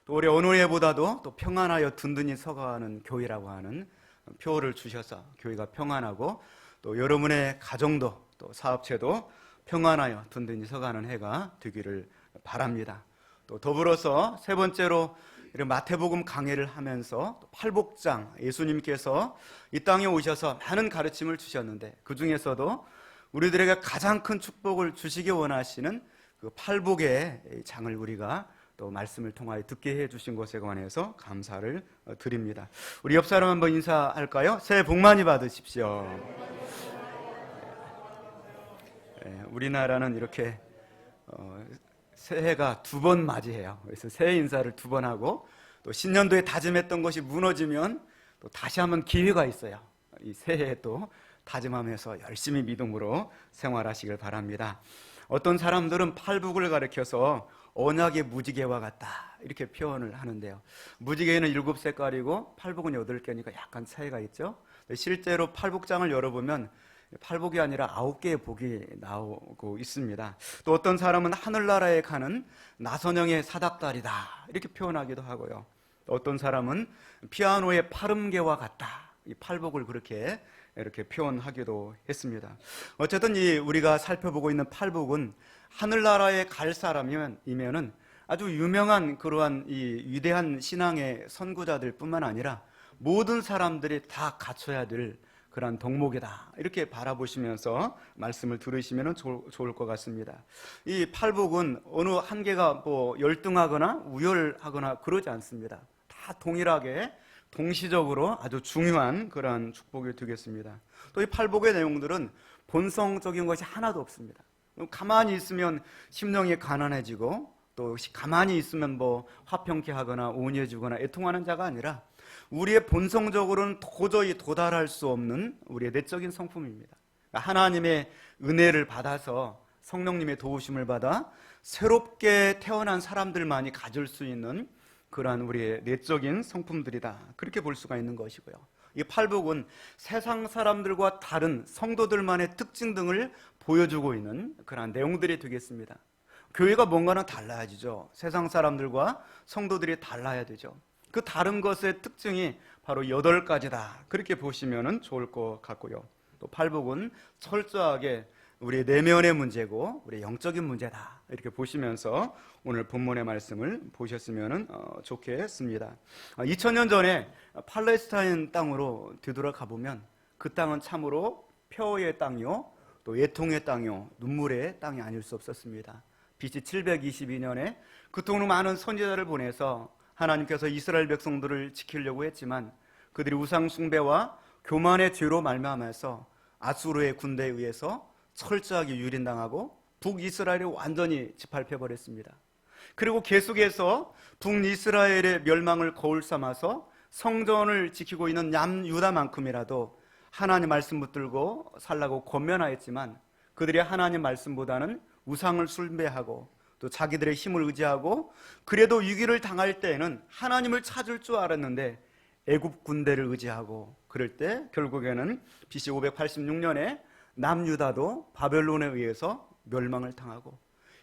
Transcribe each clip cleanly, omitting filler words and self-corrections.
또 우리 어느 해보다도 또 평안하여 든든히 서가는 교회라고 하는 표어를 주셔서 교회가 평안하고 또 여러분의 가정도 또 사업체도 평안하여 든든히 서가는 해가 되기를 바랍니다. 또 더불어서 세 번째로 이런 마태복음 강해를 하면서 팔복장, 예수님께서 이 땅에 오셔서 많은 가르침을 주셨는데 그 중에서도 우리들에게 가장 큰 축복을 주시기 원하시는 그 팔복의 장을 우리가 또 말씀을 통하여 듣게 해주신 것에 관해서 감사를 드립니다. 우리 옆 사람 한번 인사할까요? 새해 복 많이 받으십시오. 우리나라는 이렇게 새해가 두 번 맞이해요. 그래서 새해 인사를 두 번 하고 또 신년도에 다짐했던 것이 무너지면 또 다시 한번 기회가 있어요. 이 새해에 또 다짐하면서 열심히 믿음으로 생활하시길 바랍니다. 어떤 사람들은 팔복을 가리켜서 언약의 무지개와 같다 이렇게 표현을 하는데요. 무지개는 7색깔이고 팔복은 8개니까 약간 차이가 있죠. 실제로 팔복장을 열어보면 팔복이 아니라 9개의 복이 나오고 있습니다. 또 어떤 사람은 하늘나라에 가는 나선형의 사닥다리다 이렇게 표현하기도 하고요. 또 어떤 사람은 피아노의 팔음개와 같다 이 팔복을 이렇게 표현하기도 했습니다. 어쨌든 우리가 살펴보고 있는 팔복은 하늘나라에 갈 사람이면은 아주 유명한 그러한 이 위대한 신앙의 선구자들 뿐만 아니라 모든 사람들이 다 갖춰야 될 그러한 덕목이다 이렇게 바라보시면서 말씀을 들으시면 좋을 것 같습니다. 이 팔복은 어느 한 개가 열등하거나 우열하거나 그러지 않습니다. 다 동일하게 동시적으로 아주 중요한 그러한 축복이 되겠습니다. 또 이 팔복의 내용들은 본성적인 것이 하나도 없습니다. 가만히 있으면 심령이 가난해지고 또 가만히 있으면 화평케 하거나 온유해지거나 애통하는 자가 아니라 우리의 본성적으로는 도저히 도달할 수 없는 우리의 내적인 성품입니다. 하나님의 은혜를 받아서 성령님의 도우심을 받아 새롭게 태어난 사람들만이 가질 수 있는 그러한 우리의 내적인 성품들이다 그렇게 볼 수가 있는 것이고요. 이 팔복은 세상 사람들과 다른 성도들만의 특징 등을 보여주고 있는 그러한 내용들이 되겠습니다. 교회가 뭔가는 달라야지죠. 세상 사람들과 성도들이 달라야 되죠. 그 다른 것의 특징이 바로 8가지다 그렇게 보시면 좋을 것 같고요. 또 팔복은 철저하게 우리의 내면의 문제고 우리의 영적인 문제다 이렇게 보시면서 오늘 본문의 말씀을 보셨으면 좋겠습니다. 2000년 전에 팔레스타인 땅으로 되돌아가 보면 그 땅은 참으로 표의 땅이요 또 애통의 땅이요 눈물의 땅이 아닐 수 없었습니다. BC 722년에 그토록 많은 선지자를 보내서 하나님께서 이스라엘 백성들을 지키려고 했지만 그들이 우상 숭배와 교만의 죄로 말미암아서 아수르의 군대에 의해서 철저하게 유린당하고 북이스라엘이 완전히 짓밟혀버렸습니다. 그리고 계속해서 북이스라엘의 멸망을 거울 삼아서 성전을 지키고 있는 남유다만큼이라도 하나님 말씀 붙들고 살라고 권면하였지만 그들이 하나님 말씀보다는 우상을 숭배하고 또 자기들의 힘을 의지하고 그래도 위기를 당할 때에는 하나님을 찾을 줄 알았는데 애굽 군대를 의지하고 그럴 때 결국에는 BC 586년에 남유다도 바벨론에 의해서 멸망을 당하고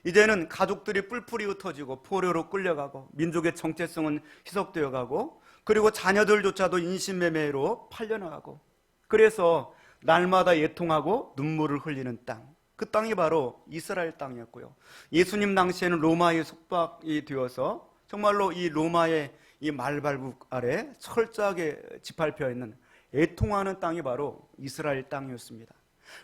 이제는 가족들이 뿔뿔이 흩어지고 포로로 끌려가고 민족의 정체성은 희석되어 가고 그리고 자녀들조차도 인신매매로 팔려나가고 그래서 날마다 애통하고 눈물을 흘리는 땅 그 땅이 바로 이스라엘 땅이었고요. 예수님 당시에는 로마에 속박이 되어서 정말로 이 로마의 이 말발굽 아래 철저하게 짓밟혀 있는 애통하는 땅이 바로 이스라엘 땅이었습니다.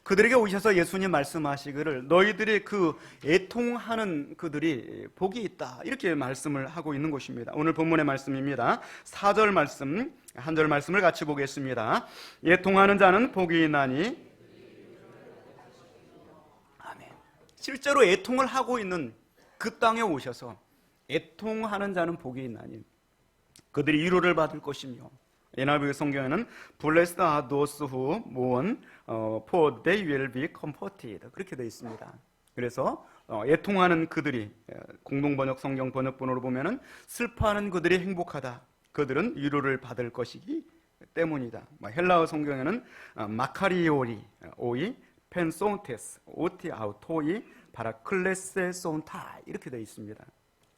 그들에게 오셔서 예수님 말씀하시기를 너희들이 그 애통하는 그들이 복이 있다 이렇게 말씀을 하고 있는 것입니다. 오늘 본문의 말씀입니다. 4절 말씀 한 절 말씀을 같이 보겠습니다. 애통하는 자는 복이 있나니 아멘. 실제로 애통을 하고 있는 그 땅에 오셔서 애통하는 자는 복이 있나니 그들이 위로를 받을 것이며 NIV 성경에는 Blessed are those who mourn, for they will be comforted 그렇게 되어 있습니다. 그래서 애통하는 그들이 공동번역 성경 번역본으로 보면은 슬퍼하는 그들이 행복하다. 그들은 위로를 받을 것이기 때문이다. 헬라어 성경에는 마카리오리 오이 펜소테스 오티 아우토이 바라클레세 소운타 이렇게 되어 있습니다.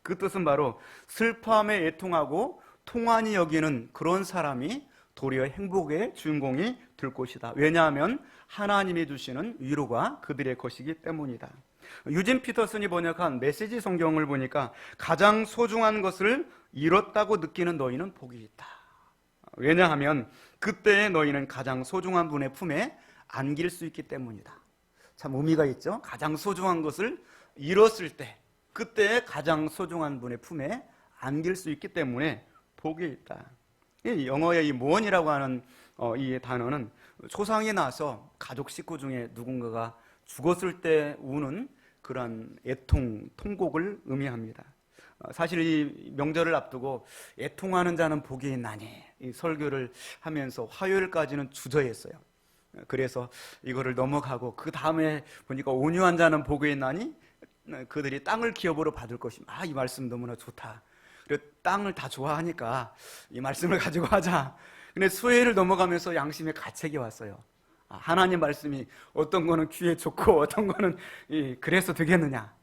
그 뜻은 바로 슬퍼함에 애통하고 통한이 여기는 그런 사람이 도리어 행복의 주인공이 될 것이다. 왜냐하면 하나님이 주시는 위로가 그들의 것이기 때문이다. 유진 피터슨이 번역한 메시지 성경을 보니까 가장 소중한 것을 잃었다고 느끼는 너희는 복이 있다. 왜냐하면 그때의 너희는 가장 소중한 분의 품에 안길 수 있기 때문이다. 참 의미가 있죠. 가장 소중한 것을 잃었을 때 그때의 가장 소중한 분의 품에 안길 수 있기 때문에 복이 있다. 이 영어의 이 mourn이라고 하는 이 단어는 초상이 나서 가족 식구 중에 누군가가 죽었을 때 우는 그런 애통, 통곡을 의미합니다. 사실 이 명절을 앞두고 애통하는 자는 복이 있나니 이 설교를 하면서 화요일까지는 주저했어요. 그래서 이거를 넘어가고 그 다음에 보니까 온유한 자는 복이 있나니 그들이 땅을 기업으로 받을 것이다. 이 말씀 너무나 좋다. 그리고 땅을 다 좋아하니까 이 말씀을 가지고 하자. 근데 수요일을 넘어가면서 양심의 가책이 왔어요. 하나님 말씀이 어떤 거는 귀에 좋고 어떤 거는 그래서 되겠느냐.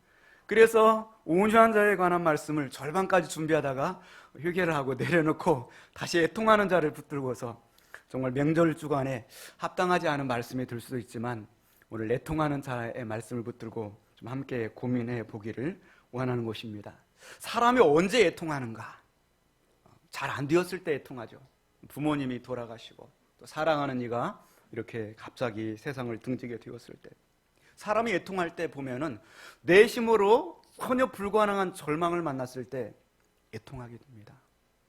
그래서 온유한 자에 관한 말씀을 절반까지 준비하다가 휴게를 하고 내려놓고 다시 애통하는 자를 붙들고서 정말 명절 주간에 합당하지 않은 말씀이 될 수도 있지만 오늘 애통하는 자의 말씀을 붙들고 좀 함께 고민해 보기를 원하는 것입니다. 사람이 언제 애통하는가? 잘 안 되었을 때 애통하죠. 부모님이 돌아가시고 또 사랑하는 이가 이렇게 갑자기 세상을 등지게 되었을 때 사람이 애통할 때 보면은 내심으로 전혀 불가능한 절망을 만났을 때 애통하게 됩니다.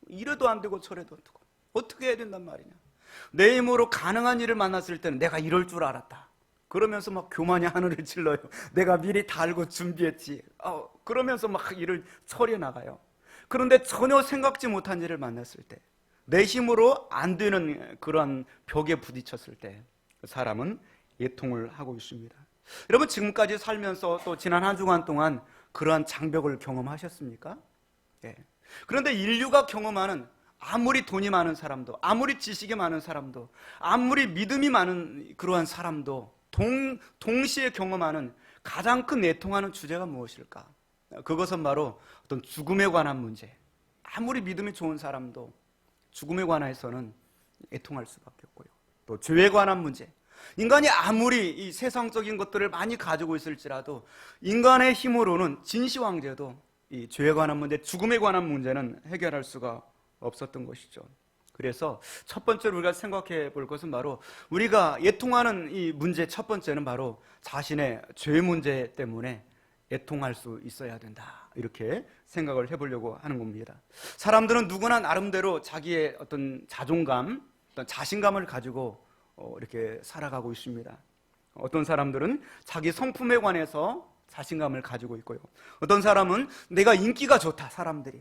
이래도 안 되고 저래도 안 되고 어떻게 해야 된단 말이냐. 내 힘으로 가능한 일을 만났을 때는 내가 이럴 줄 알았다. 그러면서 막 교만이 하늘을 찔러요. 내가 미리 다 알고 준비했지. 그러면서 막 일을 처리해 나가요. 그런데 전혀 생각지 못한 일을 만났을 때 내 힘으로 안 되는 그러한 벽에 부딪혔을 때 사람은 애통을 하고 있습니다. 여러분 지금까지 살면서 또 지난 한 주간 동안 그러한 장벽을 경험하셨습니까? 네. 그런데 인류가 경험하는 아무리 돈이 많은 사람도 아무리 지식이 많은 사람도 아무리 믿음이 많은 그러한 사람도 동시에 경험하는 가장 큰 애통하는 주제가 무엇일까? 그것은 바로 어떤 죽음에 관한 문제. 아무리 믿음이 좋은 사람도 죽음에 관해서는 애통할 수밖에 없고요. 또 죄에 관한 문제. 인간이 아무리 이 세상적인 것들을 많이 가지고 있을지라도 인간의 힘으로는 진시황제도 이 죄에 관한 문제, 죽음에 관한 문제는 해결할 수가 없었던 것이죠. 그래서 첫 번째로 우리가 생각해 볼 것은 바로 우리가 애통하는 이 문제 첫 번째는 바로 자신의 죄 문제 때문에 애통할 수 있어야 된다. 이렇게 생각을 해보려고 하는 겁니다. 사람들은 누구나 나름대로 자기의 어떤 자존감, 어떤 자신감을 가지고 이렇게 살아가고 있습니다. 어떤 사람들은 자기 성품에 관해서 자신감을 가지고 있고요. 어떤 사람은 내가 인기가 좋다, 사람들이.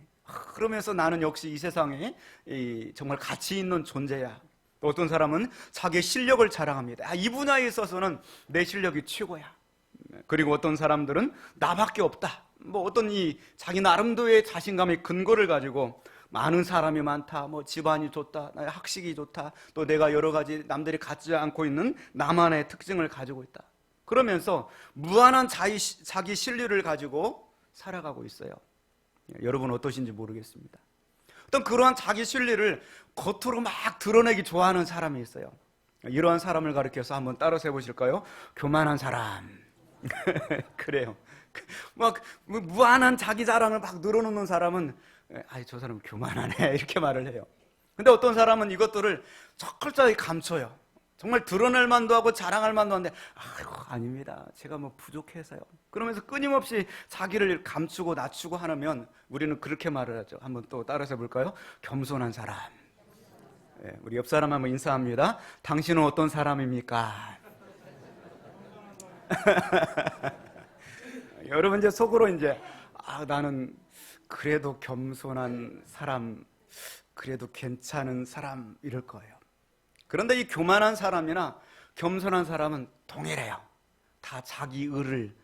그러면서 나는 역시 이 세상에 정말 가치 있는 존재야. 또 어떤 사람은 자기의 실력을 자랑합니다. 이 분야에 있어서는 내 실력이 최고야. 그리고 어떤 사람들은 나밖에 없다. 어떤 자기 나름대로의 자신감의 근거를 가지고 많은 사람이 많다, 집안이 좋다, 나의 학식이 좋다, 또 내가 여러 가지 남들이 갖지 않고 있는 나만의 특징을 가지고 있다. 그러면서 무한한 자기 신뢰를 가지고 살아가고 있어요. 여러분 어떠신지 모르겠습니다. 어떤 그러한 자기 신뢰를 겉으로 막 드러내기 좋아하는 사람이 있어요. 이러한 사람을 가리켜서 한번 따라서 해보실까요? 교만한 사람. 그래요. 막 무한한 자기 자랑을 막 늘어놓는 사람은 저 사람 교만하네 이렇게 말을 해요. 근데 어떤 사람은 이것들을 철저히 감춰요. 정말 드러낼 만도 하고 자랑할 만도 한데 아닙니다. 제가 부족해서요. 그러면서 끊임없이 자기를 감추고 낮추고 하면 우리는 그렇게 말을 하죠. 한번 또 따라서 해볼까요? 겸손한 사람. 우리 옆 사람 한번 인사합니다. 당신은 어떤 사람입니까? 여러분 이제 속으로 나는 그래도 겸손한 사람, 그래도 괜찮은 사람 이럴 거예요. 그런데 이 교만한 사람이나 겸손한 사람은 동일해요. 다 자기 의를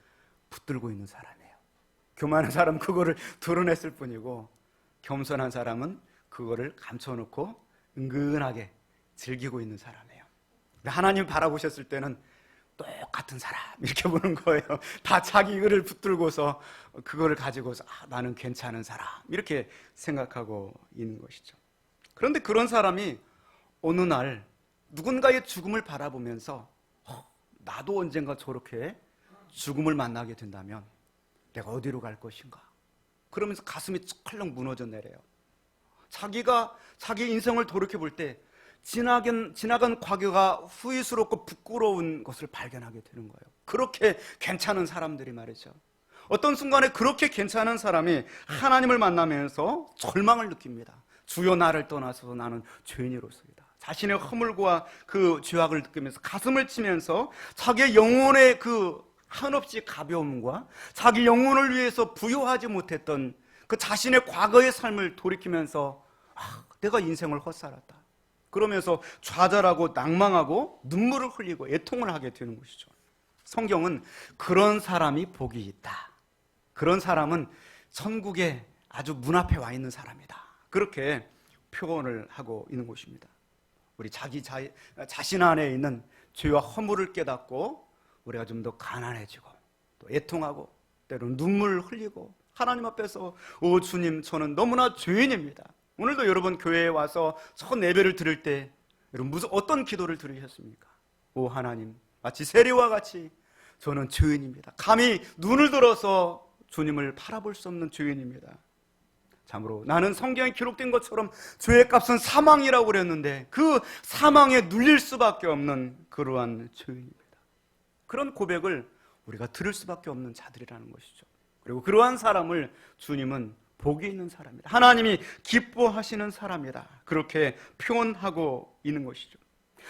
붙들고 있는 사람이에요. 교만한 사람은 그거를 드러냈을 뿐이고 겸손한 사람은 그거를 감춰놓고 은근하게 즐기고 있는 사람이에요. 하나님 바라보셨을 때는 똑같은 사람 이렇게 보는 거예요. 다 자기 의를 붙들고서 그거를 가지고서 나는 괜찮은 사람 이렇게 생각하고 있는 것이죠. 그런데 그런 사람이 어느 날 누군가의 죽음을 바라보면서 나도 언젠가 저렇게 죽음을 만나게 된다면 내가 어디로 갈 것인가, 그러면서 가슴이 철렁 무너져 내려요. 자기가 자기 인생을 돌이켜볼 때 지나간 과거가 후회스럽고 부끄러운 것을 발견하게 되는 거예요. 그렇게 괜찮은 사람들이 말이죠. 어떤 순간에 그렇게 괜찮은 사람이 하나님을 만나면서 절망을 느낍니다. 주여 나를 떠나서 나는 죄인으로서이다. 자신의 허물과 그 죄악을 느끼면서 가슴을 치면서 자기의 영혼의 그 한없이 가벼움과 자기 영혼을 위해서 부여하지 못했던 그 자신의 과거의 삶을 돌이키면서 내가 인생을 헛살았다, 그러면서 좌절하고 낭망하고 눈물을 흘리고 애통을 하게 되는 것이죠. 성경은 그런 사람이 복이 있다, 그런 사람은 천국에 아주 문 앞에 와 있는 사람이다, 그렇게 표현을 하고 있는 것입니다. 우리 자신 안에 있는 죄와 허물을 깨닫고 우리가 좀 더 가난해지고 또 애통하고 때로는 눈물을 흘리고 하나님 앞에서 주님 저는 너무나 죄인입니다. 오늘도 여러분 교회에 와서 첫 예배를 드릴 때 여러분 어떤 기도를 드리셨습니까? 하나님, 마치 세리와 같이 저는 죄인입니다. 감히 눈을 들어서 주님을 바라볼 수 없는 죄인입니다. 참으로 나는 성경에 기록된 것처럼 죄의 값은 사망이라고 그랬는데 그 사망에 눌릴 수밖에 없는 그러한 죄인입니다. 그런 고백을 우리가 들을 수밖에 없는 자들이라는 것이죠. 그리고 그러한 사람을 주님은 복이 있는 사람이다, 하나님이 기뻐하시는 사람이다, 그렇게 표현하고 있는 것이죠.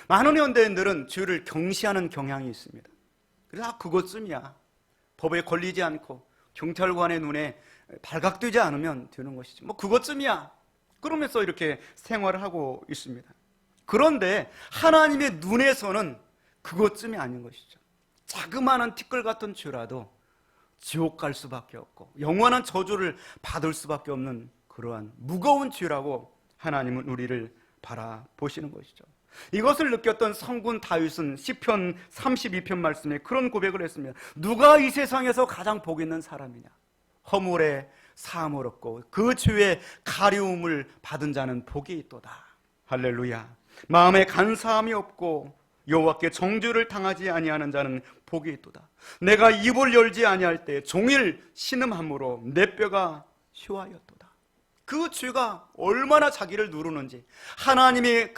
많은 현대인들은 죄를 경시하는 경향이 있습니다. 그래서 그것쯤이야, 법에 걸리지 않고 경찰관의 눈에 발각되지 않으면 되는 것이지 그것쯤이야, 그러면서 이렇게 생활을 하고 있습니다. 그런데 하나님의 눈에서는 그것쯤이 아닌 것이죠. 자그마한 티끌 같은 죄라도 지옥 갈 수밖에 없고 영원한 저주를 받을 수밖에 없는 그러한 무거운 죄라고 하나님은 우리를 바라보시는 것이죠. 이것을 느꼈던 성군 다윗은 시편 32편 말씀에 그런 고백을 했습니다. 누가 이 세상에서 가장 복 있는 사람이냐? 허물에 사함을 얻고 그 죄의 가려움을 받은 자는 복이 있도다. 할렐루야. 마음에 간사함이 없고 여호와께 정죄를 당하지 아니하는 자는 복이 있도다. 내가 입을 열지 아니할 때 종일 신음함으로 내 뼈가 쉬워하였도다. 그 죄가 얼마나 자기를 누르는지, 하나님의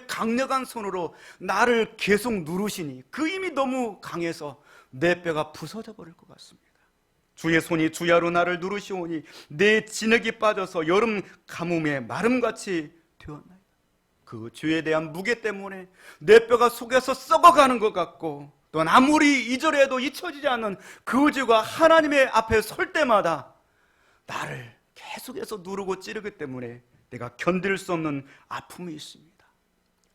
강력한 손으로 나를 계속 누르시니 그 힘이 너무 강해서 내 뼈가 부서져 버릴 것 같습니다. 주의 손이 주야로 나를 누르시오니 내 진흙이 빠져서 여름 가뭄에 마름같이 되었나이다. 그 죄에 대한 무게 때문에 내 뼈가 속에서 썩어가는 것 같고, 또한 아무리 잊으려도 잊혀지지 않는 그 죄가 하나님의 앞에 설 때마다 나를 계속해서 누르고 찌르기 때문에 내가 견딜 수 없는 아픔이 있습니다.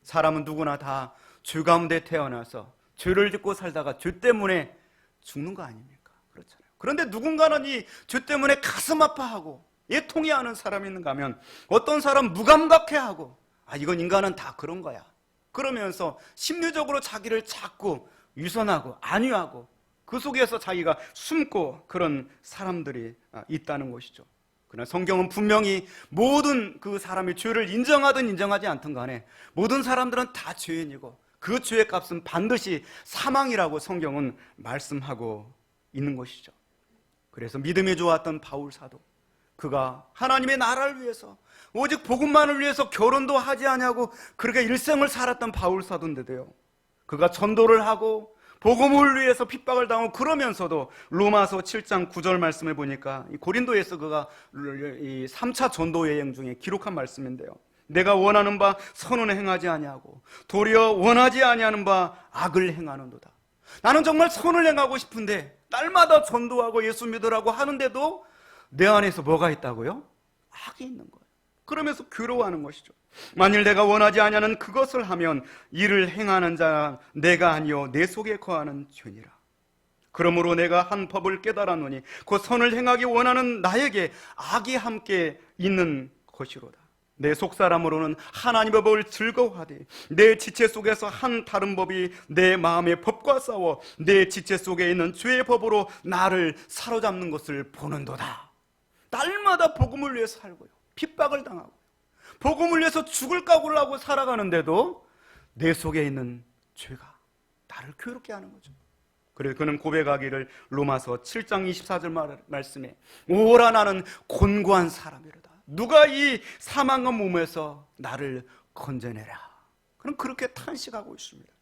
사람은 누구나 다 죄 가운데 태어나서 죄를 짓고 살다가 죄 때문에 죽는 거 아닙니까? 그렇잖아요. 그런데 누군가는 이 죄 때문에 가슴 아파하고 애통해 하는 사람이 있는가 하면 어떤 사람 무감각해하고 이건 인간은 다 그런 거야, 그러면서 심리적으로 자기를 자꾸 위선하고 안위하고 그 속에서 자기가 숨고 그런 사람들이 있다는 것이죠. 그러나 성경은 분명히 모든 그 사람이 죄를 인정하든 인정하지 않든 간에 모든 사람들은 다 죄인이고 그 죄의 값은 반드시 사망이라고 성경은 말씀하고 있는 것이죠. 그래서 믿음이 좋았던 바울 사도, 그가 하나님의 나라를 위해서 오직 복음만을 위해서 결혼도 하지 않냐고 그렇게 일생을 살았던 바울 사도인데도요, 그가 전도를 하고 복음을 위해서 핍박을 당하고 그러면서도 로마서 7장 9절 말씀을 보니까 고린도에서 그가 이 3차 전도 여행 중에 기록한 말씀인데요, 내가 원하는 바 선은 행하지 아니하고 도리어 원하지 아니하는 바 악을 행하는도다. 나는 정말 선을 행하고 싶은데 날마다 전도하고 예수 믿으라고 하는데도 내 안에서 뭐가 있다고요? 악이 있는 거예요. 그러면서 괴로워하는 것이죠. 만일 내가 원하지 아니하는 그것을 하면 이를 행하는 자 내가 아니요 내 속에 거하는 죄니라. 그러므로 내가 한 법을 깨달았노니 그 선을 행하기 원하는 나에게 악이 함께 있는 것이로다. 내 속사람으로는 하나님의 법을 즐거워하되 내 지체 속에서 한 다른 법이 내 마음의 법과 싸워 내 지체 속에 있는 죄의 법으로 나를 사로잡는 것을 보는도다. 날마다 복음을 위해 살고요, 핍박을 당하고 복음을 위해서 죽을 각오를 하고 살아가는데도 내 속에 있는 죄가 나를 괴롭게 하는 거죠. 그래서 그는 고백하기를 로마서 7장 24절 말씀에 오라 나는 곤고한 사람이로다. 누가 이 사망의 몸에서 나를 건져내라. 그럼 그렇게 탄식하고 있습니다.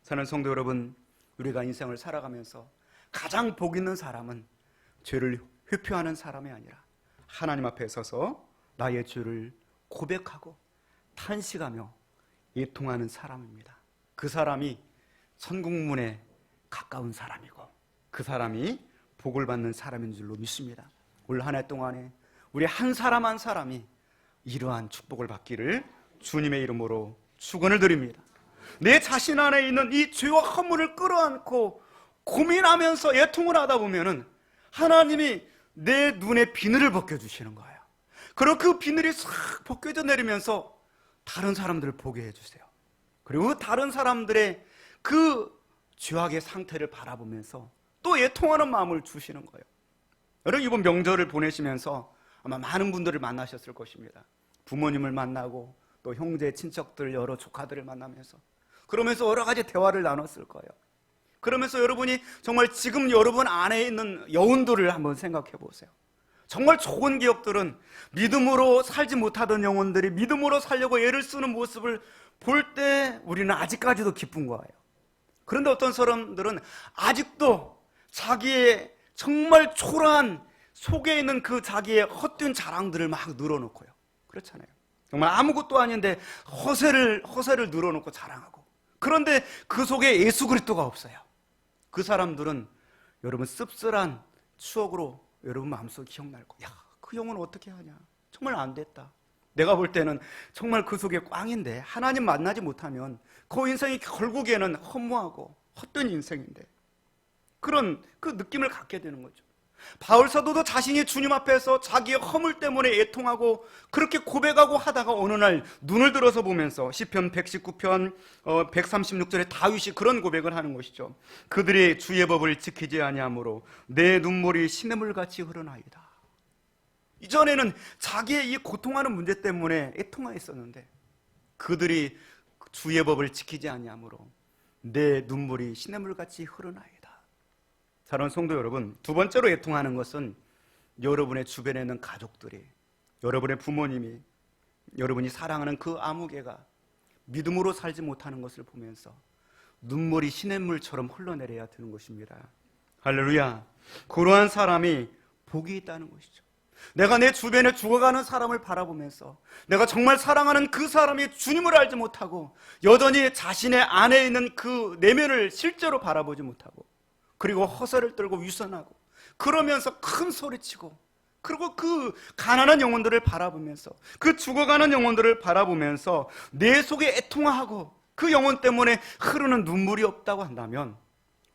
사랑하는 성도 여러분, 우리가 인생을 살아가면서 가장 복 있는 사람은 죄를 회표하는 사람이 아니라 하나님 앞에 서서 나의 죄를 고백하고 탄식하며 애통하는 사람입니다. 그 사람이 천국문에 가까운 사람이고 그 사람이 복을 받는 사람인 줄로 믿습니다. 올 한 해 동안에 우리 한 사람 한 사람이 이러한 축복을 받기를 주님의 이름으로 축원을 드립니다. 내 자신 안에 있는 이 죄와 허물을 끌어안고 고민하면서 애통을 하다 보면은 하나님이 내 눈에 비늘을 벗겨주시는 거예요. 그리고 그 비늘이 싹 벗겨져 내리면서 다른 사람들을 보게 해주세요. 그리고 다른 사람들의 그 죄악의 상태를 바라보면서 또 애통하는 마음을 주시는 거예요. 여러분, 이번 명절을 보내시면서 아마 많은 분들을 만나셨을 것입니다. 부모님을 만나고 또 형제, 친척들, 여러 조카들을 만나면서 그러면서 여러 가지 대화를 나눴을 거예요. 그러면서 여러분이 정말 지금 여러분 안에 있는 여운들을 한번 생각해 보세요. 정말 좋은 기억들은 믿음으로 살지 못하던 영혼들이 믿음으로 살려고 애를 쓰는 모습을 볼 때 우리는 아직까지도 기쁜 거예요. 그런데 어떤 사람들은 아직도 자기의 정말 초라한 속에 있는 그 자기의 헛된 자랑들을 막 늘어놓고요. 그렇잖아요. 정말 아무것도 아닌데 허세를 늘어놓고 자랑하고, 그런데 그 속에 예수 그리스도가 없어요. 그 사람들은 여러분 씁쓸한 추억으로 여러분 마음속에 기억날 거예요. 야, 그 영혼 어떻게 하냐, 정말 안 됐다. 내가 볼 때는 정말 그 속에 꽝인데 하나님 만나지 못하면 그 인생이 결국에는 허무하고 헛된 인생인데, 그런 그 느낌을 갖게 되는 거죠. 바울 사도도 자신이 주님 앞에서 자기의 허물 때문에 애통하고 그렇게 고백하고 하다가 어느 날 눈을 들어서 보면서 시편 119편 136절에 다윗이 그런 고백을 하는 것이죠. 그들이 주의 법을 지키지 아니하므로 내 눈물이 시냇물같이 흐르나이다. 이전에는 자기의 이 고통하는 문제 때문에 애통하였었는데 그들이 주의 법을 지키지 아니하므로 내 눈물이 시냇물같이 흐르나이다. 사랑하는 성도 여러분, 두 번째로 애통하는 것은 여러분의 주변에 있는 가족들이, 여러분의 부모님이, 여러분이 사랑하는 그 아무개가 믿음으로 살지 못하는 것을 보면서 눈물이 시냇물처럼 흘러내려야 되는 것입니다. 할렐루야. 그러한 사람이 복이 있다는 것이죠. 내가 내 주변에 죽어가는 사람을 바라보면서 내가 정말 사랑하는 그 사람이 주님을 알지 못하고 여전히 자신의 안에 있는 그 내면을 실제로 바라보지 못하고 그리고 허세를 떨고 위선하고 그러면서 큰 소리치고, 그리고 그 가난한 영혼들을 바라보면서 그 죽어가는 영혼들을 바라보면서 내 속에 애통하고 그 영혼 때문에 흐르는 눈물이 없다고 한다면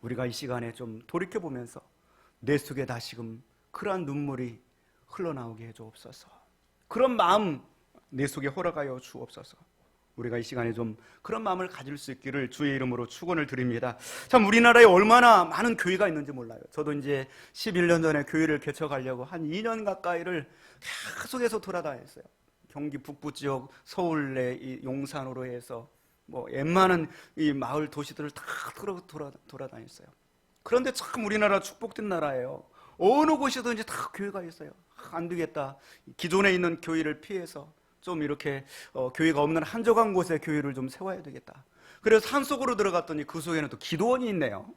우리가 이 시간에 좀 돌이켜보면서 내 속에 다시금 그러한 눈물이 흘러나오게 해주옵소서. 그런 마음 내 속에 허락하여 주옵소서. 우리가 이 시간에 좀 그런 마음을 가질 수 있기를 주의 이름으로 축원을 드립니다. 참 우리나라에 얼마나 많은 교회가 있는지 몰라요. 저도 이제 11년 전에 교회를 개척하려고 한 2년 가까이를 계속해서 돌아다녔어요. 경기 북부 지역, 서울 내 이 용산으로 해서 뭐 웬만한 이 마을 도시들을 다 돌아다녔어요. 그런데 참 우리나라 축복된 나라예요. 어느 곳이든지 다 교회가 있어요. 안 되겠다, 기존에 있는 교회를 피해서 좀 이렇게 교회가 없는 한적한 곳에 교회를 좀 세워야 되겠다. 그래서 산속으로 들어갔더니 그 속에는 또 기도원이 있네요.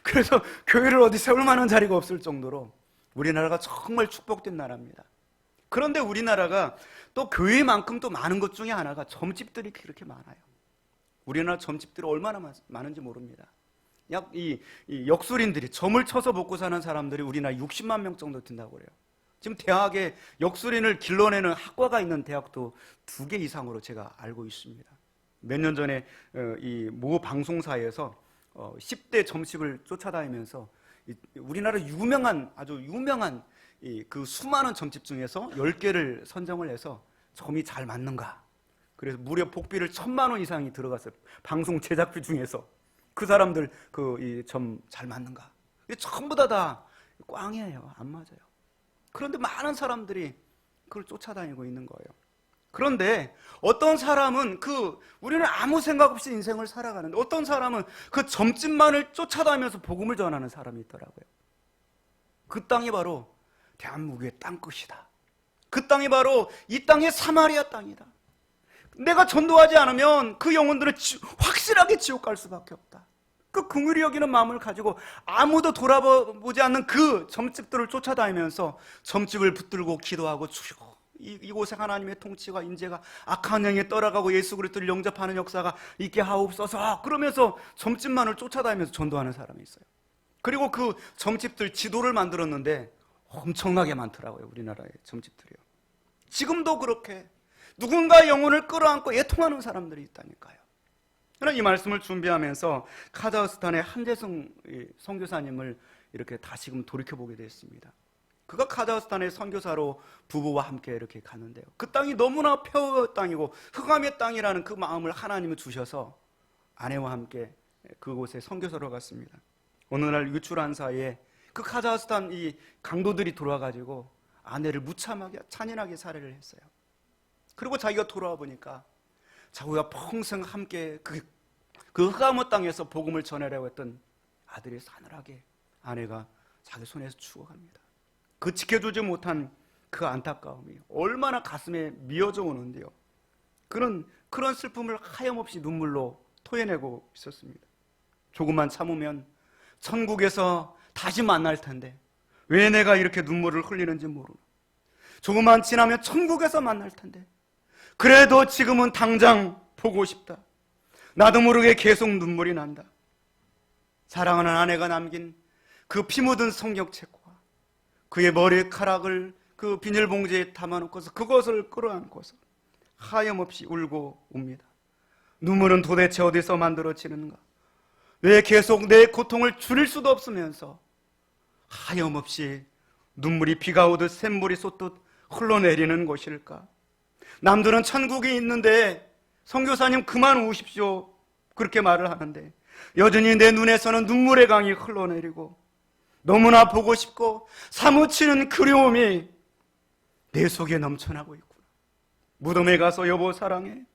그래서 교회를 어디 세울 만한 자리가 없을 정도로 우리나라가 정말 축복된 나라입니다. 그런데 우리나라가 또 교회만큼 또 많은 것 중에 하나가 점집들이 그렇게 많아요. 우리나라 점집들이 얼마나 많은지 모릅니다. 약 이 역술인들이, 점을 쳐서 먹고 사는 사람들이 우리나라 60만 명 정도 된다고 그래요. 지금 대학에 역술인을 길러내는 학과가 있는 대학도 2개 이상으로 제가 알고 있습니다. 몇 년 전에 이 모 방송사에서 10대 점집을 쫓아다니면서 우리나라 아주 유명한 그 수많은 점집 중에서 10개를 선정을 해서 점이 잘 맞는가. 그래서 무려 복비를 1,000만 원 이상이 들어갔어요. 방송 제작비 중에서 그 사람들 이 점 잘 맞는가. 전부 다 꽝이에요. 안 맞아요. 그런데 많은 사람들이 그걸 쫓아다니고 있는 거예요. 그런데 어떤 사람은 우리는 아무 생각 없이 인생을 살아가는데 어떤 사람은 그 점집만을 쫓아다니면서 복음을 전하는 사람이 있더라고요. 그 땅이 바로 대한민국의 땅끝이다. 그 땅이 바로 이 땅의 사마리아 땅이다. 내가 전도하지 않으면 그 영혼들은 확실하게 지옥 갈 수밖에 없다. 그 긍휼히 여기는 마음을 가지고 아무도 돌아보지 않는 그 점집들을 쫓아다니면서 점집을 붙들고 기도하고 주여, 이곳에 하나님의 통치가 인재가 악한 영에 떠나가고 예수 그리스도를 영접하는 역사가 있게 하옵소서. 그러면서 점집만을 쫓아다니면서 전도하는 사람이 있어요. 그리고 그 점집들 지도를 만들었는데 엄청나게 많더라고요. 우리나라의 점집들이요. 지금도 그렇게 누군가 영혼을 끌어안고 애통하는 사람들이 있다니까요. 저는 이 말씀을 준비하면서 카자흐스탄의 한재승 선교사님을 이렇게 다시금 돌이켜보게 됐습니다. 그가 카자흐스탄의 선교사로 부부와 함께 이렇게 가는데요. 그 땅이 너무나 폐허 땅이고 흑암의 땅이라는 그 마음을 하나님이 주셔서 아내와 함께 그곳에 선교사로 갔습니다. 어느 날 유출한 사이에 그 카자흐스탄 이 강도들이 들어와가지고 아내를 무참하게 잔인하게 살해를 했어요. 그리고 자기가 돌아와 보니까 자기가 평생 함께 그 흑암의 땅에서 복음을 전하려고 했던 아들이 사늘하게 아내가 자기 손에서 죽어갑니다. 그 지켜주지 못한 그 안타까움이 얼마나 가슴에 미어져 오는데요. 그런 슬픔을 하염없이 눈물로 토해내고 있었습니다. 조금만 참으면 천국에서 다시 만날 텐데 왜 내가 이렇게 눈물을 흘리는지 모르고, 조금만 지나면 천국에서 만날 텐데 그래도 지금은 당장 보고 싶다. 나도 모르게 계속 눈물이 난다. 사랑하는 아내가 남긴 그 피 묻은 성경책과 그의 머리카락을 그 비닐봉지에 담아놓고서 그것을 끌어안고서 하염없이 울고 옵니다. 눈물은 도대체 어디서 만들어지는가? 왜 계속 내 고통을 줄일 수도 없으면서 하염없이 눈물이 비가 오듯 샘물이 쏟듯 흘러내리는 것일까? 남들은 천국이 있는데 선교사님 그만 우십시오 그렇게 말을 하는데 여전히 내 눈에서는 눈물의 강이 흘러내리고 너무나 보고 싶고 사무치는 그리움이 내 속에 넘쳐나고 있구나. 무덤에 가서 여보 사랑해,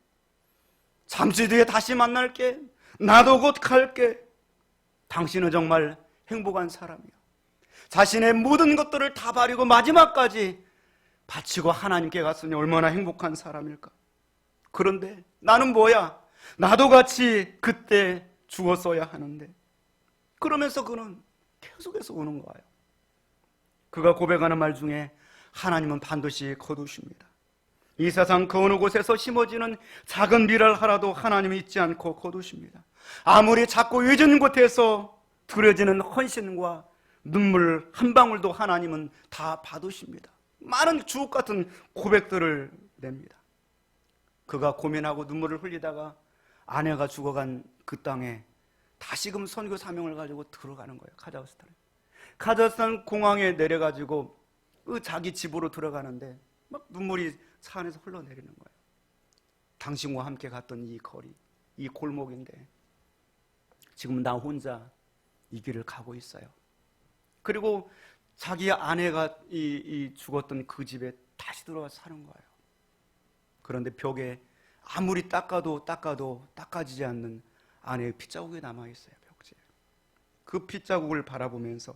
잠시 뒤에 다시 만날게, 나도 곧 갈게. 당신은 정말 행복한 사람이야. 자신의 모든 것들을 다 버리고 마지막까지 바치고 하나님께 갔으니 얼마나 행복한 사람일까. 그런데 나는 뭐야? 나도 같이 그때 죽었어야 하는데. 그러면서 그는 계속해서 우는 거예요. 그가 고백하는 말 중에 하나님은 반드시 거두십니다. 이 세상 그 어느 곳에서 심어지는 작은 비를 하나도 하나님이 잊지 않고 거두십니다. 아무리 작고 외진 곳에서 드려지는 헌신과 눈물 한 방울도 하나님은 다 받으십니다. 많은 주옥 같은 고백들을 냅니다. 그가 고민하고 눈물을 흘리다가 아내가 죽어간 그 땅에 다시금 선교 사명을 가지고 들어가는 거예요. 카자흐스탄 공항에 내려가지고 그 자기 집으로 들어가는데 막 눈물이 차 안에서 흘러내리는 거예요. 당신과 함께 갔던 이 거리, 이 골목인데 지금 나 혼자 이 길을 가고 있어요. 그리고 자기 아내가 죽었던 그 집에 다시 들어가서 사는 거예요. 그런데 벽에 아무리 닦아도 닦아지지 않는 아내의 핏자국이 남아있어요. 벽지에. 그 핏자국을 바라보면서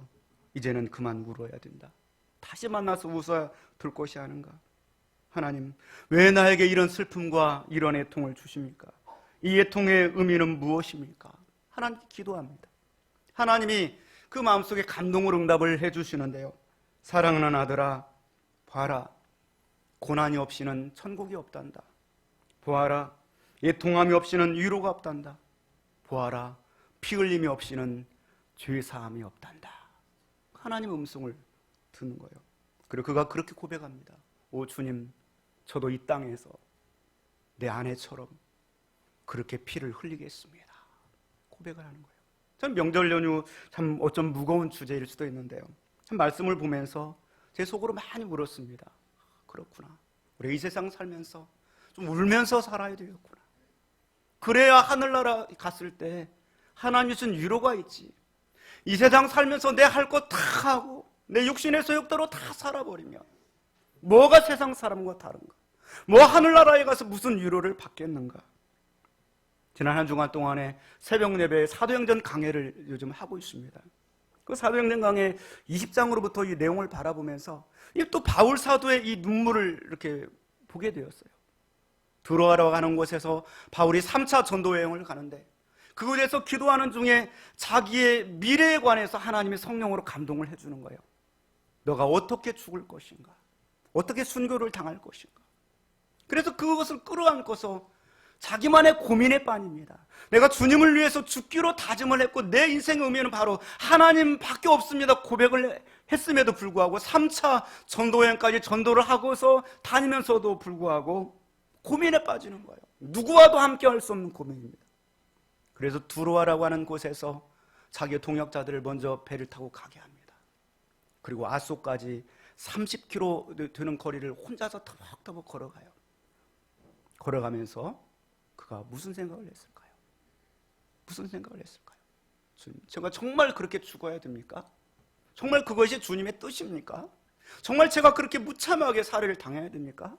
이제는 그만 울어야 된다. 다시 만나서 웃어야 될 것이 아닌가. 하나님, 왜 나에게 이런 슬픔과 이런 애통을 주십니까? 이 애통의 의미는 무엇입니까? 하나님께 기도합니다. 하나님이 그 마음속에 감동으로 응답을 해주시는데요. 사랑하는 아들아, 봐라. 고난이 없이는 천국이 없단다. 보아라. 애통함이 없이는 위로가 없단다. 보아라. 피 흘림이 없이는 죄사함이 없단다. 하나님의 음성을 듣는 거예요. 그리고 그가 그렇게 고백합니다. 오 주님, 저도 이 땅에서 내 아내처럼 그렇게 피를 흘리겠습니다. 고백을 하는 거예요. 전 명절 연휴 참 어쩜 무거운 주제일 수도 있는데요. 참 말씀을 보면서 제 속으로 많이 물었습니다. 그렇구나. 우리가 이 세상 살면서 좀 울면서 살아야 되겠구나. 그래야 하늘나라 갔을 때 하나님 주신 위로가 있지. 이 세상 살면서 내 할 거 다 하고 내 육신의 소욕대로 다 살아버리면 뭐가 세상 사람과 다른가? 뭐 하늘나라에 가서 무슨 위로를 받겠는가? 지난 한 주간 동안에 새벽 예배 사도행전 강해를 요즘 하고 있습니다. 그 사도행전 강해 20장으로부터 이 내용을 바라보면서 또 바울 사도의 이 눈물을 이렇게 보게 되었어요. 들어가러 가는 곳에서 바울이 3차 전도 여행을 가는데 그곳에서 기도하는 중에 자기의 미래에 관해서 하나님의 성령으로 감동을 해주는 거예요. 너가 어떻게 죽을 것인가? 어떻게 순교를 당할 것인가? 그래서 그것을 끌어안고서 자기만의 고민에 빠집니다. 내가 주님을 위해서 죽기로 다짐을 했고 내 인생의 의미는 바로 하나님밖에 없습니다 고백을 했음에도 불구하고 3차 전도여행까지 전도를 하고서 다니면서도 불구하고 고민에 빠지는 거예요. 누구와도 함께 할 수 없는 고민입니다. 그래서 두로아라고 하는 곳에서 자기의 동역자들을 먼저 배를 타고 가게 합니다. 그리고 아소까지 30km 되는 거리를 혼자서 터벅터벅 걸어가요. 걸어가면서 그가 무슨 생각을 했을까요? 무슨 생각을 했을까요? 주님, 제가 정말 그렇게 죽어야 됩니까? 정말 그것이 주님의 뜻입니까? 정말 제가 그렇게 무참하게 살해를 당해야 됩니까?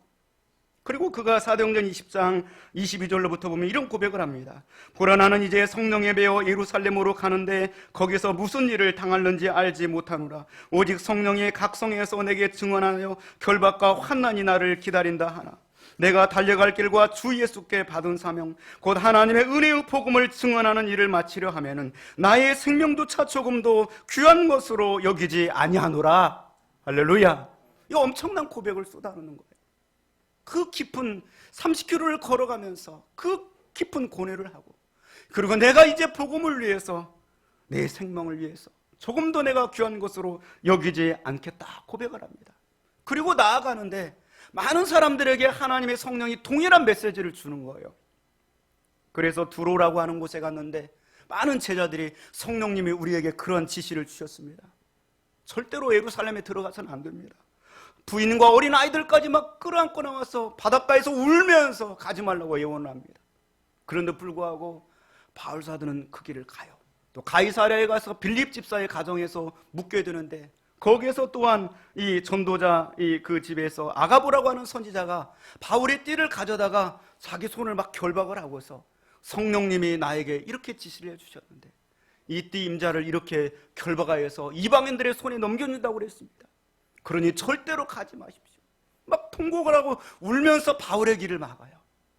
그리고 그가 사도행전 20장 22절로부터 보면 이런 고백을 합니다. 보라, 나는 이제 성령에 배어 예루살렘으로 가는데 거기서 무슨 일을 당할는지 알지 못하노라. 오직 성령이 각성에서 내게 증언하여 결박과 환난이 나를 기다린다 하나. 내가 달려갈 길과 주 예수께 받은 사명 곧 하나님의 은혜의 복음을 증언하는 일을 마치려 하면은 나의 생명조차 조금도 귀한 것으로 여기지 아니하노라. 할렐루야. 이 엄청난 고백을 쏟아내는 거예요. 그 깊은 30km를 걸어가면서 그 깊은 고뇌를 하고, 그리고 내가 이제 복음을 위해서, 내 생명을 위해서 조금도 내가 귀한 것으로 여기지 않겠다 고백을 합니다. 그리고 나아가는데 많은 사람들에게 하나님의 성령이 동일한 메시지를 주는 거예요. 그래서 두로라고 하는 곳에 갔는데 많은 제자들이 성령님이 우리에게 그런 지시를 주셨습니다. 절대로 예루살렘에 들어가서는 안 됩니다. 부인과 어린 아이들까지 막 끌어안고 나와서 바닷가에서 울면서 가지 말라고 예언을 합니다. 그런데 불구하고 바울 사도는 그 길을 가요. 또 가이사랴에 가서 빌립 집사의 가정에서 묵게 되는데 거기에서 또한 이 전도자 그 집에서 아가보라고 하는 선지자가 바울의 띠를 가져다가 자기 손을 막 결박을 하고서 성령님이 나에게 이렇게 지시를 해주셨는데 이 띠 임자를 이렇게 결박하여서 이방인들의 손에 넘겨준다고 그랬습니다. 그러니 절대로 가지 마십시오. 막 통곡을 하고 울면서 바울의 길을 막아요.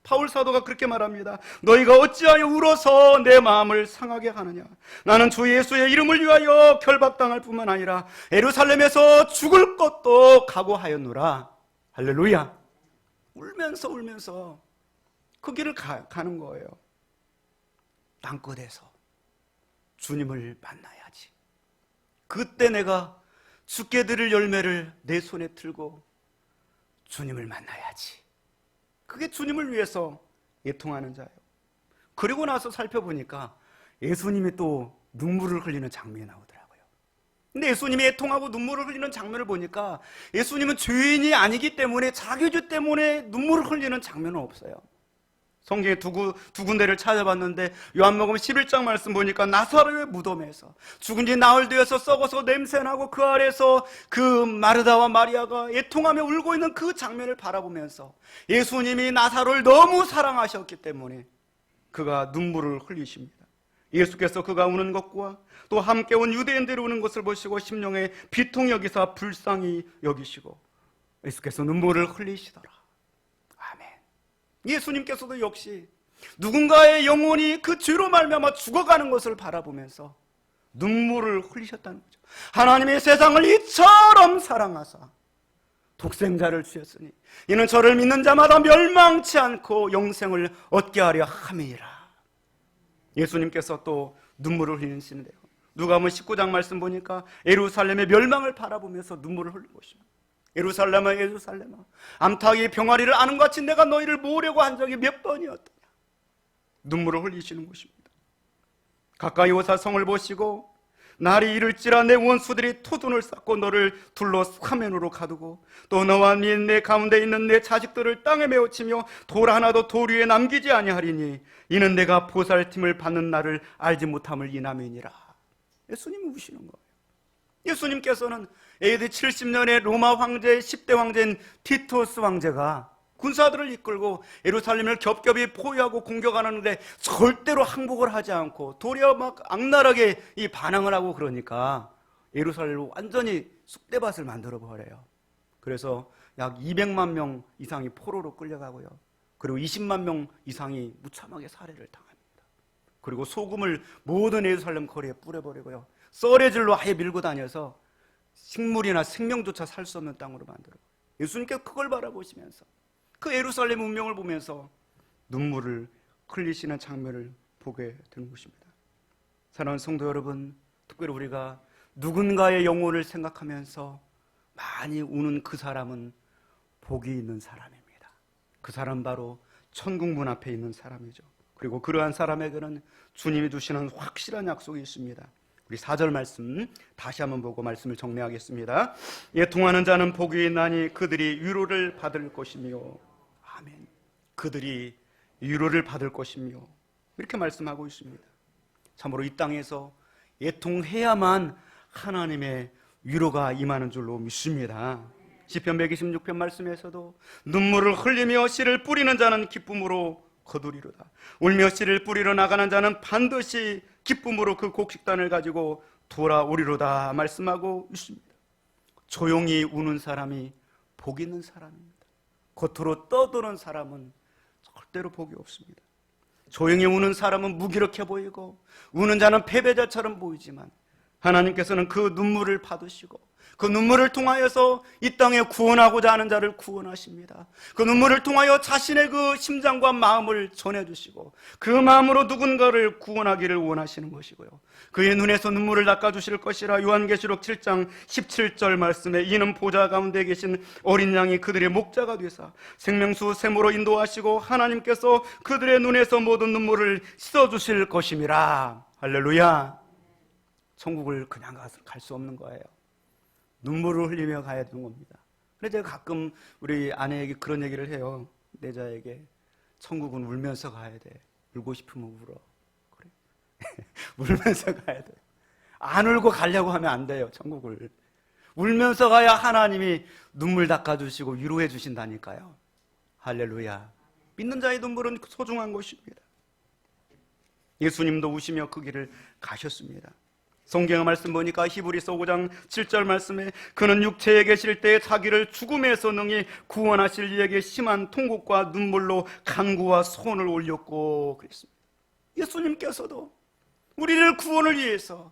바울 사도가 그렇게 말합니다. 너희가 어찌하여 울어서 내 마음을 상하게 하느냐. 나는 주 예수의 이름을 위하여 결박당할 뿐만 아니라 예루살렘에서 죽을 것도 각오하였노라. 할렐루야. 울면서 그 길을 가는 거예요. 땅끝에서 주님을 만나야지. 그때 내가 죽게 드릴 열매를 내 손에 들고 주님을 만나야지. 그게 주님을 위해서 애통하는 자예요. 그리고 나서 살펴보니까 예수님이 또 눈물을 흘리는 장면이 나오더라고요. 근데 예수님이 애통하고 눈물을 흘리는 장면을 보니까 예수님은 죄인이 아니기 때문에 자기 죄 때문에 눈물을 흘리는 장면은 없어요. 성경에 두 군데를 찾아봤는데 요한복음 11장 말씀 보니까 나사로의 무덤에서 죽은 지 나흘 되어서 썩어서 냄새나고 그 아래서 그 마르다와 마리아가 애통하며 울고 있는 그 장면을 바라보면서 예수님이 나사로를 너무 사랑하셨기 때문에 그가 눈물을 흘리십니다. 예수께서 그가 우는 것과 또 함께 온 유대인들이 우는 것을 보시고 심령에 비통 여기사 불쌍히 여기시고 예수께서 눈물을 흘리시더라. 예수님께서도 역시 누군가의 영혼이 그 죄로 말미암아 죽어가는 것을 바라보면서 눈물을 흘리셨다는 거죠. 하나님의 세상을 이처럼 사랑하사 독생자를 주셨으니 이는 저를 믿는 자마다 멸망치 않고 영생을 얻게 하려 함이라. 예수님께서 또 눈물을 흘리시는데요. 누가복음 19장 말씀 보니까 예루살렘의 멸망을 바라보면서 눈물을 흘리고 있습니다. 예루살렘아 예루살렘아 암탉이 병아리를 아는 것 같이 내가 너희를 모으려고 한 적이 몇 번이었더냐. 눈물을 흘리시는 것입니다. 가까이 오사 성을 보시고 날이 이를지라 내 원수들이 토둔을 쌓고 너를 둘러 화면으로 가두고 또 너와 내 가운데 있는 내 자식들을 땅에 메어치며 돌 하나도 돌 위에 남기지 아니하리니 이는 내가 보살팀을 받는 날을 알지 못함을 인함이니라. 예수님이 우시는 거예요. 예수님께서는 AD 70년에 로마 황제의 10대 황제인 티투스 황제가 군사들을 이끌고 예루살렘을 겹겹이 포위하고 공격하는데 절대로 항복을 하지 않고 도리어 막 악랄하게 이 반항을 하고 그러니까 예루살렘을 완전히 쑥대밭을 만들어 버려요. 그래서 약 200만 명 이상이 포로로 끌려가고요. 그리고 20만 명 이상이 무참하게 살해를 당합니다. 그리고 소금을 모든 예루살렘 거리에 뿌려버리고요. 썰애질로 아예 밀고 다녀서 식물이나 생명조차 살 수 없는 땅으로 만들어요. 예수님께서 그걸 바라보시면서 그 예루살렘 운명을 보면서 눈물을 흘리시는 장면을 보게 되는 것입니다. 사랑하는 성도 여러분, 특별히 우리가 누군가의 영혼을 생각하면서 많이 우는 그 사람은 복이 있는 사람입니다. 그 사람 바로 천국 문 앞에 있는 사람이죠. 그리고 그러한 사람에게는 주님이 주시는 확실한 약속이 있습니다. 우리 4절 말씀 다시 한번 보고 말씀을 정리하겠습니다. 애통하는 자는 복이 있나니 그들이 위로를 받을 것이며, 아멘. 그들이 위로를 받을 것이며, 이렇게 말씀하고 있습니다. 참으로 이 땅에서 애통해야만 하나님의 위로가 임하는 줄로 믿습니다. 시편 126편 말씀에서도 눈물을 흘리며 씨를 뿌리는 자는 기쁨으로 거두리로다. 울며 씨를 뿌리러 나가는 자는 반드시 기쁨으로 그 곡식단을 가지고 돌아오리로다 말씀하고 있습니다. 조용히 우는 사람이 복 있는 사람입니다. 겉으로 떠드는 사람은 절대로 복이 없습니다. 조용히 우는 사람은 무기력해 보이고 우는 자는 패배자처럼 보이지만 하나님께서는 그 눈물을 받으시고 그 눈물을 통하여서 이 땅에 구원하고자 하는 자를 구원하십니다. 그 눈물을 통하여 자신의 그 심장과 마음을 전해주시고 그 마음으로 누군가를 구원하기를 원하시는 것이고요. 그의 눈에서 눈물을 닦아주실 것이라 요한계시록 7장 17절 말씀에 이는 보좌 가운데 계신 어린 양이 그들의 목자가 되사 생명수 샘으로 인도하시고 하나님께서 그들의 눈에서 모든 눈물을 씻어주실 것임이라. 할렐루야. 천국을 그냥 가서 갈 수 없는 거예요. 눈물을 흘리며 가야 되는 겁니다. 그래서 제가 가끔 우리 아내에게 그런 얘기를 해요. 내 자에게 천국은 울면서 가야 돼. 울고 싶으면 울어. 그래. 울면서 가야 돼. 안 울고 가려고 하면 안 돼요. 천국을 울면서 가야 하나님이 눈물 닦아주시고 위로해 주신다니까요. 할렐루야. 믿는 자의 눈물은 소중한 것입니다. 예수님도 우시며 그 길을 가셨습니다. 성경의 말씀 보니까 히브리서 5장 7절 말씀에 그는 육체에 계실 때 자기를 죽음에서 능히 구원하실 이에게 심한 통곡과 눈물로 간구와 소원을 올렸고 그랬습니다. 예수님께서도 우리를 구원을 위해서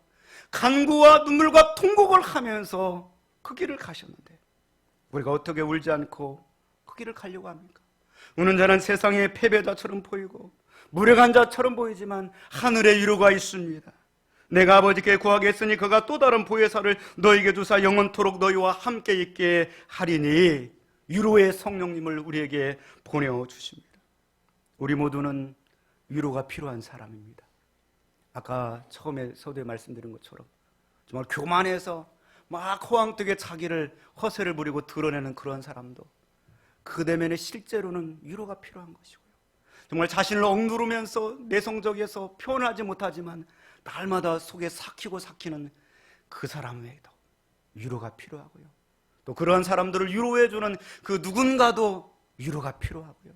간구와 눈물과 통곡을 하면서 그 길을 가셨는데 우리가 어떻게 울지 않고 그 길을 가려고 합니까? 우는 자는 세상의 패배자처럼 보이고 무력한 자처럼 보이지만 하늘의 위로가 있습니다. 내가 아버지께 구하겠으니 그가 또 다른 보혜사를 너에게 주사 영원토록 너희와 함께 있게 하리니 위로의 성령님을 우리에게 보내주십니다. 우리 모두는 위로가 필요한 사람입니다. 아까 처음에 서두에 말씀드린 것처럼 정말 교만해서 막 호황되게 자기를 허세를 부리고 드러내는 그런 사람도 그 내면에 실제로는 위로가 필요한 것이고요. 정말 자신을 억누르면서 내성적에서 표현하지 못하지만 날마다 속에 삭히는 그 사람에게도 위로가 필요하고요. 또 그러한 사람들을 위로해주는 그 누군가도 위로가 필요하고요.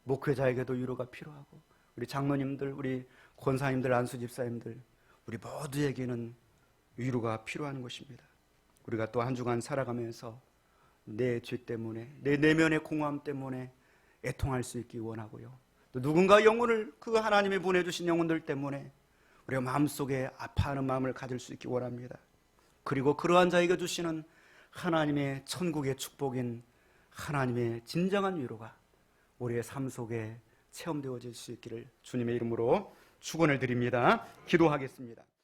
목회자에게도 위로가 필요하고 우리 장로님들, 우리 권사님들, 안수집사님들 우리 모두에게는 위로가 필요한 것입니다. 우리가 또 한 주간 살아가면서 내 죄 때문에 내 내면의 공허함 때문에 애통할 수 있기 원하고요. 또 누군가 영혼을 그 하나님이 보내주신 영혼들 때문에 우리가 마음속에 아파하는 마음을 가질 수 있기 원합니다. 그리고 그러한 자에게 주시는 하나님의 천국의 축복인 하나님의 진정한 위로가 우리의 삶 속에 체험되어질 수 있기를 주님의 이름으로 축원을 드립니다. 기도하겠습니다.